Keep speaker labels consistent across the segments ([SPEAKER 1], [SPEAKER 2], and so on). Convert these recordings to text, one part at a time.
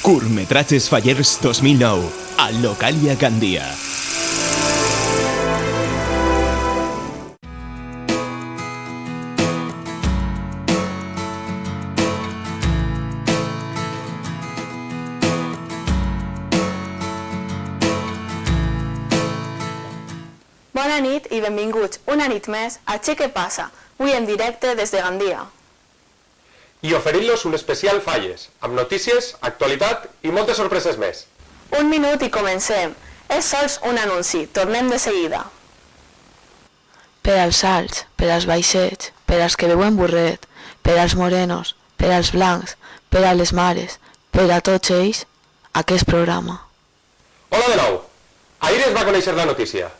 [SPEAKER 1] Curtmetratges Fallers 2009, al Localia Gandia.
[SPEAKER 2] Bona nit i benvinguts una nit més a Che què passa, avui en directe des de Gandia.
[SPEAKER 3] I oferint-los un especial Falles, amb notícies, actualitat i moltes sorpreses més.
[SPEAKER 2] Un minut i comencem. És sols un anunci, tornem de seguida.
[SPEAKER 4] Per als alts, per als baixets, per als que beuen burret, per als morenos, per als blancs, per a les mares, per a tots ells, aquest programa.
[SPEAKER 3] Hola de nou. Ahir es va conèixer la notícia.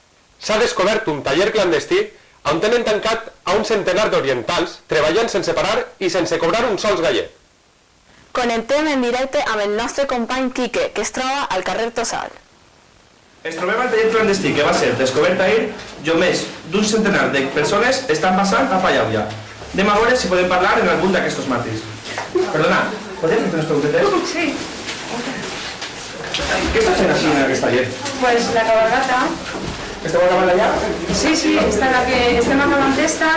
[SPEAKER 3] S'ha descobert un taller clandestí on tenen tancat a un centenar d'orientals treballant sense parar i sense cobrar un sols gallet.
[SPEAKER 2] Connectem en directe amb el nostre company Quique, que es troba al carrer Tossal.
[SPEAKER 5] Es trobem al taller clandestí que va ser descobert ahir i més d'un centenar de persones estan passant a Fallauia. Anem a veure si podem parlar en algun d'aquests màrtirs. Perdona, podem fer unes preguntetes?
[SPEAKER 6] Sí,
[SPEAKER 5] Què està fent així en aquest taller?
[SPEAKER 6] pues la cabalgata.
[SPEAKER 5] Esteu acabant allà?
[SPEAKER 6] Sí, esta la que estem acabant esta.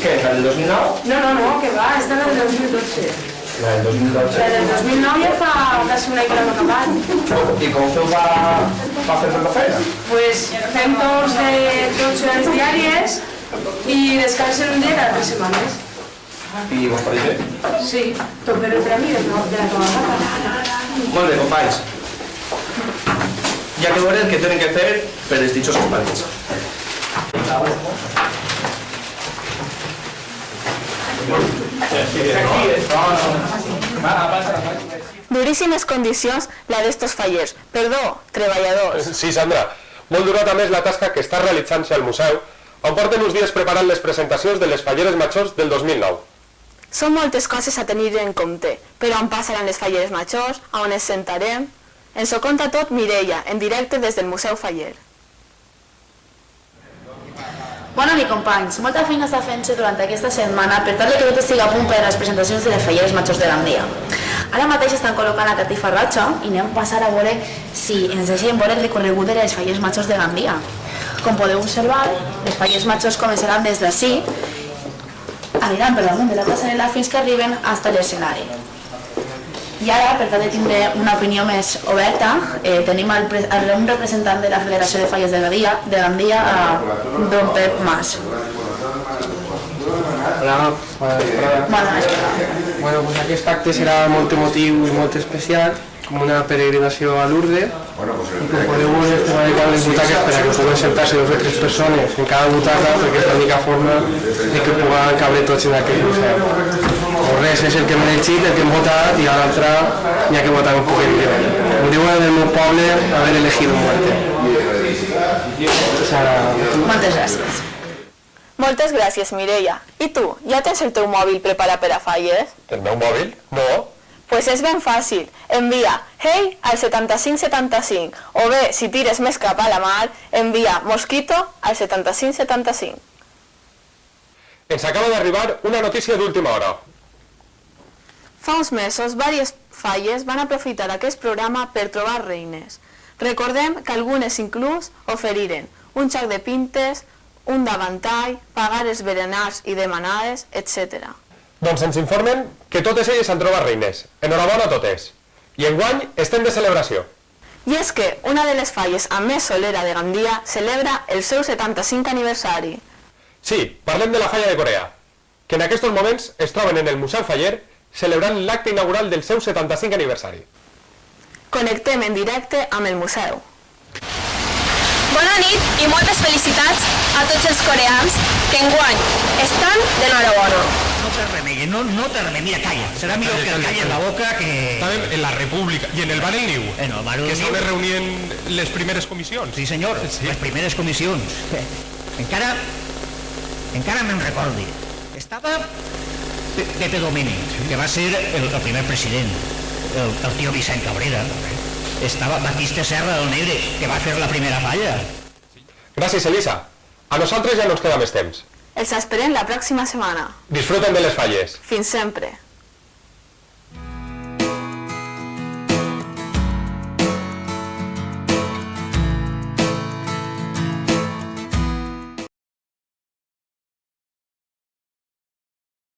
[SPEAKER 5] Què, la del 2009?
[SPEAKER 6] No, que va, esta la del 2012.
[SPEAKER 5] La del 2012.
[SPEAKER 6] La del 2009 ja fa quasi un any que l'hem acabat.
[SPEAKER 5] I com feu va fer tanta feina?
[SPEAKER 6] Pues fem torns de 12 hores diàries i descansen un dia cada 3 setmanes.
[SPEAKER 5] I vos pareix bé?
[SPEAKER 6] Sí, tot per el premi de la cabalgata.
[SPEAKER 5] Molt bé, companys. Ja que veure el que tenen que fer per els ditxosos parells.
[SPEAKER 2] Duríssimes condicions la d'estos fallers. Perdó, treballadors.
[SPEAKER 3] Sí, Sandra. Molt dura també és la tasca que està realitzant-se al museu, on porten uns dies preparant les presentacions de les falleres majors del 2009.
[SPEAKER 2] Són moltes coses a tenir en compte, però on passaran les falleres majors, on ens sentarem. Ens ho conta tot Mireia, en directe des del Museu Faller.
[SPEAKER 7] Bona nit, companys. Molta feina està fent-se durant aquesta setmana per tal que tot estigui a punt per a les presentacions de les falleres majors de Gandia. Ara mateix estan col·locant la catifa ratxa i anem a passar a veure si ens deixem veure el recorregut de les falleres majors de Gandia. Com podeu observar, les falleres majors començaran des d'ací, aniran per damunt de la passarel·la fins que arriben fins a l'escenari. I ara, per tal de tindre una opinió més oberta, tenim un representant de la Federació de Falles de Gandia, don Pep Mas.
[SPEAKER 8] Hola, bona vesprada. Bueno, pues aquest acte serà molt emotiu i molt especial, com una peregrinació a Lourdes, i com podeu veure estem dedicant les butaques per a que puguen sentar-se 2 o 3 persones en cada butaca, perquè és l'única forma de que puguen cabre tots en aquest museu. O res, és el que hem elegit, el que hem votat, i a l'altre n'hi ha que votar un poquet millor. Em diuen del meu poble haver elegit un muerte.
[SPEAKER 7] Moltes gràcies.
[SPEAKER 2] Moltes gràcies, Mireia. I tu, ja tens el teu mòbil preparat per a falles?
[SPEAKER 3] El meu mòbil? No.
[SPEAKER 2] Pues és ben fàcil. Envia hey al 7575 o bé, si tires més cap a la mar, envia mosquito al 7575.
[SPEAKER 3] Ens acaba d'arribar una notícia d'última hora.
[SPEAKER 2] Fa uns mesos, diverses falles van aprofitar aquest programa per trobar reines. Recordem que algunes inclús oferiren un xoc de pintes, un davantall, pagar els berenars i demanades, etc.
[SPEAKER 3] Doncs ens informen que totes elles han trobat reines. Enhorabona a totes. I enguany estem de celebració.
[SPEAKER 2] I és que una de les falles amb més solera de Gandia celebra el seu 75 aniversari.
[SPEAKER 3] Sí, parlem de la Falla de Corea, que en aquests moments es troben en el Museu Faller celebrant l'acte inaugural del seu 75 aniversari.
[SPEAKER 2] Connectem en directe amb el museu.
[SPEAKER 9] Bona nit i moltes felicitats a tots els coreans que enguany estan d'enhorabona.
[SPEAKER 10] No te remei, no te remei, mira, calla. Serà millor que et calles la boca que...
[SPEAKER 3] Estàvem en la República i en el Bar El Niu, que s'han de reunir en les primeres comissions.
[SPEAKER 10] Sí, senyor, les primeres comissions. Encara me'n recordi. Estava Pepe Domènech, que va ser el primer president, el tio Vicent Cabrera. Estava Batista Serra del Negre, que va fer la primera falla.
[SPEAKER 3] Gràcies, Elisa. A nosaltres ja no ens queda més temps.
[SPEAKER 2] Els esperem la pròxima setmana.
[SPEAKER 3] Disfruten de les falles.
[SPEAKER 2] Fins sempre.